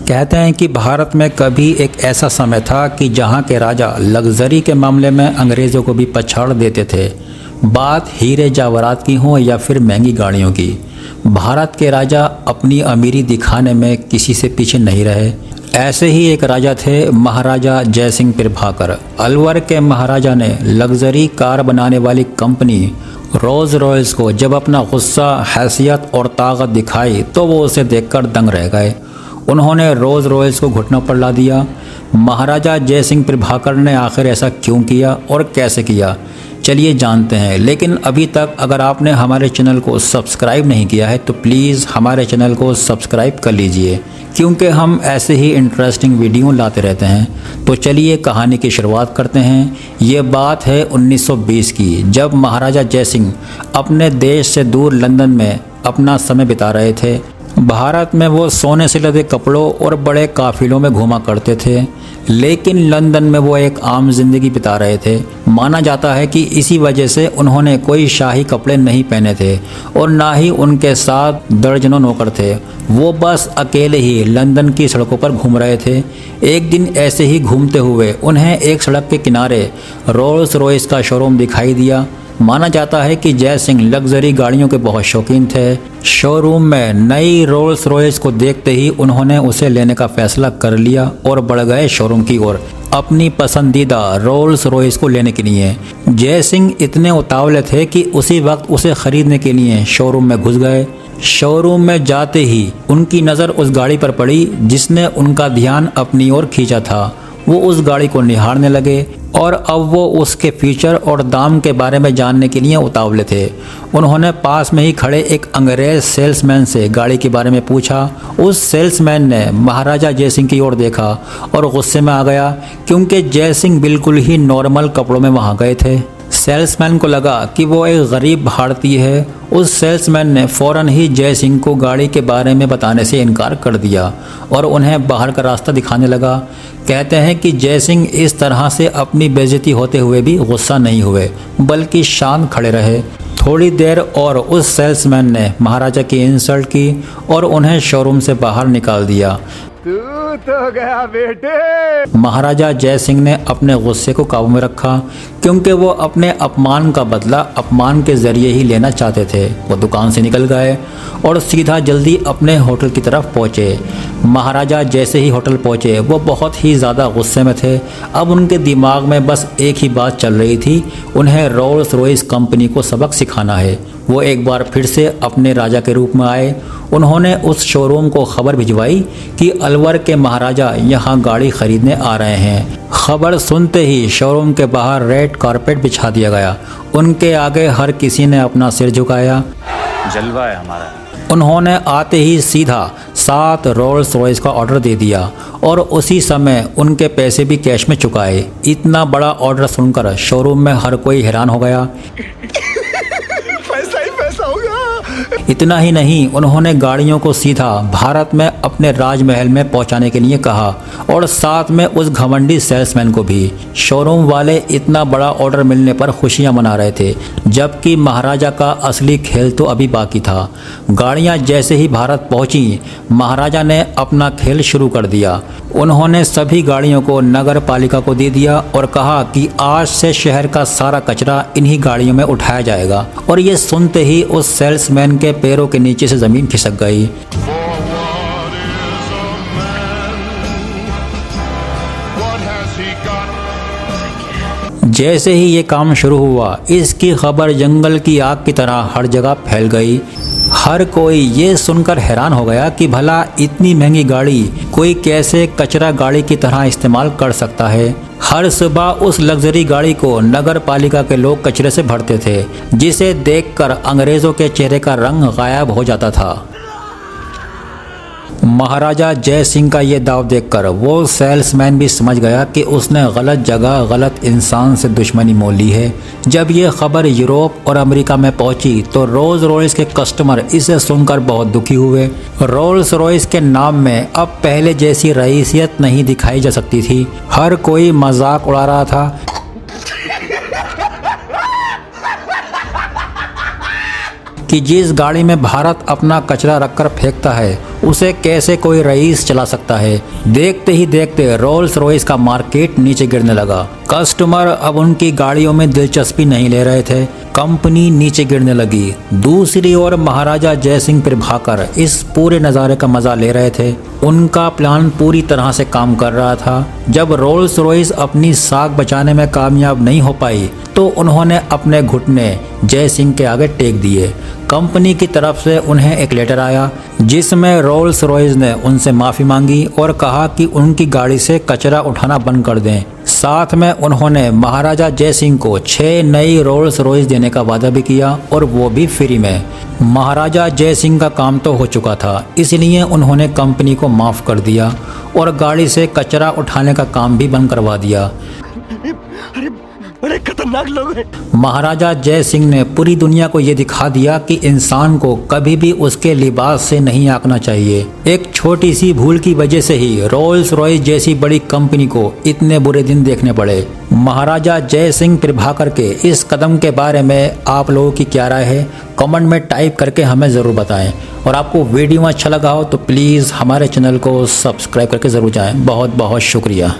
कहते हैं कि भारत में कभी एक ऐसा समय था कि जहां के राजा लग्जरी के मामले में अंग्रेज़ों को भी पछाड़ देते थे। बात हीरे जवाहरात की हो या फिर महंगी गाड़ियों की, भारत के राजा अपनी अमीरी दिखाने में किसी से पीछे नहीं रहे। ऐसे ही एक राजा थे महाराजा जयसिंह प्रभाकर। अलवर के महाराजा ने लग्जरी कार बनाने वाली कंपनी रोल्स रॉयस को जब अपना गुस्सा, हैसियत और ताकत दिखाई तो वो उसे देखकर दंग रह गए। उन्होंने रोल्स रॉयस को घुटनों पर ला दिया। महाराजा जयसिंह प्रभाकर ने आखिर ऐसा क्यों किया और कैसे किया, चलिए जानते हैं। लेकिन अभी तक अगर आपने हमारे चैनल को सब्सक्राइब नहीं किया है तो प्लीज़ हमारे चैनल को सब्सक्राइब कर लीजिए, क्योंकि हम ऐसे ही इंटरेस्टिंग वीडियो लाते रहते हैं। तो चलिए कहानी की शुरुआत करते हैं। ये बात है 1920 की, जब महाराजा जयसिंह अपने देश से दूर लंदन में अपना समय बिता रहे थे। भारत में वो सोने से लदे कपड़ों और बड़े काफिलों में घूमा करते थे, लेकिन लंदन में वो एक आम जिंदगी बिता रहे थे। माना जाता है कि इसी वजह से उन्होंने कोई शाही कपड़े नहीं पहने थे और ना ही उनके साथ दर्जनों नौकर थे। वो बस अकेले ही लंदन की सड़कों पर घूम रहे थे। एक दिन ऐसे ही घूमते हुए उन्हें एक सड़क के किनारे रोल्स रॉयस का शोरूम दिखाई दिया। माना जाता है कि जयसिंह लग्जरी गाड़ियों के बहुत शौकीन थे। शोरूम में नई रोल्स रॉयस को देखते ही उन्होंने उसे लेने का फैसला कर लिया और बढ़ गए शोरूम की ओर अपनी पसंदीदा रोल्स रॉयस को लेने के लिए। जयसिंह इतने उतावले थे कि उसी वक्त उसे खरीदने के लिए शोरूम में घुस गए। शोरूम में जाते ही उनकी नज़र उस गाड़ी पर पड़ी जिसने उनका ध्यान अपनी ओर खींचा था। वो उस गाड़ी को निहारने लगे और अब वो उसके फीचर और दाम के बारे में जानने के लिए उतावले थे। उन्होंने पास में ही खड़े एक अंग्रेज सेल्समैन से गाड़ी के बारे में पूछा। उस सेल्समैन ने महाराजा जयसिंह की ओर देखा और गुस्से में आ गया, क्योंकि जयसिंह बिल्कुल ही नॉर्मल कपड़ों में वहाँ गए थे। सेल्समैन को लगा कि वो एक गरीब भारतीय है। उस सेल्समैन ने फ़ौरन ही जयसिंह को गाड़ी के बारे में बताने से इनकार कर दिया और उन्हें बाहर का रास्ता दिखाने लगा। कहते हैं कि जयसिंह इस तरह से अपनी बेइज्जती होते हुए भी गुस्सा नहीं हुए, बल्कि शांत खड़े रहे। थोड़ी देर और उस सेल्समैन ने महाराजा की इंसल्ट की और उन्हें शोरूम से बाहर निकाल दिया। तू तो गया बेटे। महाराजा जयसिंह ने अपने गुस्से को काबू में रखा, क्योंकि वो अपने अपमान का बदला अपमान के जरिए ही लेना चाहते थे। वो दुकान से निकल गए और सीधा जल्दी अपने होटल की तरफ पहुँचे। महाराजा जैसे ही होटल पहुँचे वो बहुत ही ज़्यादा गुस्से में थे। अब उनके दिमाग में बस एक ही बात चल रही थी, उन्हें रोल्स रॉयस कंपनी को सबक सिखाना है। वो एक बार फिर से अपने राजा के रूप में आए। उन्होंने उस शोरूम को खबर भिजवाई कि अलवर के महाराजा यहाँ गाड़ी खरीदने आ रहे हैं। खबर सुनते ही शोरूम के बाहर रेड कारपेट बिछा दिया गया। उनके आगे हर किसी ने अपना सिर झुकाया। जलवा है हमारा। उन्होंने आते ही सीधा 7 रोल्स रॉयस का ऑर्डर दे दिया और उसी समय उनके पैसे भी कैश में चुकाए। इतना बड़ा ऑर्डर सुनकर शोरूम में हर कोई हैरान हो गया। पैसा ही पैसा होगा। इतना ही नहीं, उन्होंने गाड़ियों को सीधा भारत में अपने राजमहल में पहुंचाने के लिए कहा और साथ में उस घमंडी सेल्समैन को भी। शोरूम वाले इतना बड़ा ऑर्डर मिलने पर खुशियां मना रहे थे, जबकि महाराजा का असली खेल तो अभी बाकी था। गाड़ियां जैसे ही भारत पहुंची, महाराजा ने अपना खेल शुरू कर दिया। उन्होंने सभी गाड़ियों को नगर पालिका को दे दिया और कहा कि आज से शहर का सारा कचरा इन्हीं गाड़ियों में उठाया जाएगा। और ये सुनते ही उस सेल्समैन के पैरों के नीचे से ज़मीन खिसक गई। जैसे ही ये काम शुरू हुआ, इसकी खबर जंगल की आग की तरह हर जगह फैल गई। हर कोई ये सुनकर हैरान हो गया कि भला इतनी महंगी गाड़ी कोई कैसे कचरा गाड़ी की तरह इस्तेमाल कर सकता है। हर सुबह उस लग्जरी गाड़ी को नगर पालिका के लोग कचरे से भरते थे, जिसे देखकर अंग्रेज़ों के चेहरे का रंग गायब हो जाता था। महाराजा जयसिंह का ये दाव देखकर वो सेल्समैन भी समझ गया कि उसने गलत जगह गलत इंसान से दुश्मनी मोल ली है। जब ये खबर यूरोप और अमेरिका में पहुंची तो रोल्स रॉयस के कस्टमर इसे सुनकर बहुत दुखी हुए। रोल्स रॉयस के नाम में अब पहले जैसी रईसियत नहीं दिखाई जा सकती थी। हर कोई मजाक उड़ा रहा था कि जिस गाड़ी में भारत अपना कचरा रखकर फेंकता है उसे कैसे कोई रईस चला सकता है। देखते ही देखते रोल्स रॉयस का मार्केट नीचे गिरने लगा। कस्टमर अब उनकी गाड़ियों में दिलचस्पी नहीं ले रहे थे। कंपनी नीचे गिरने लगी। दूसरी ओर महाराजा जयसिंह प्रभाकर इस पूरे नज़ारे का मजा ले रहे थे। उनका प्लान पूरी तरह से काम कर रहा था। जब रोल्स रॉयस अपनी साख बचाने में कामयाब नहीं हो पाई तो उन्होंने अपने घुटने जयसिंह के आगे टेक दिए। कंपनी की तरफ से उन्हें एक लेटर आया जिसमें रोल्स रॉयस ने उनसे माफ़ी मांगी और कहा कि उनकी गाड़ी से कचरा उठाना बंद कर दें। साथ में उन्होंने महाराजा जयसिंह को 6 नई रोल्स रॉयस देने का वादा भी किया और वो भी फ्री में। महाराजा जयसिंह का काम तो हो चुका था, इसलिए उन्होंने कंपनी को माफ़ कर दिया और गाड़ी से कचरा उठाने का काम भी बंद करवा दिया। अरे बड़े खतरनाक लोग हैं। महाराजा जयसिंह ने पूरी दुनिया को ये दिखा दिया कि इंसान को कभी भी उसके लिबास से नहीं आंकना चाहिए। एक छोटी सी भूल की वजह से ही रोल्स रॉयस जैसी बड़ी कंपनी को इतने बुरे दिन देखने पड़े। महाराजा जयसिंह प्रभाकर के इस कदम के बारे में आप लोगों की क्या राय है, कमेंट में टाइप करके हमें ज़रूर बताएं। और आपको वीडियो अच्छा लगा हो तो प्लीज़ हमारे चैनल को सब्सक्राइब करके ज़रूर जाएं। बहुत बहुत शुक्रिया।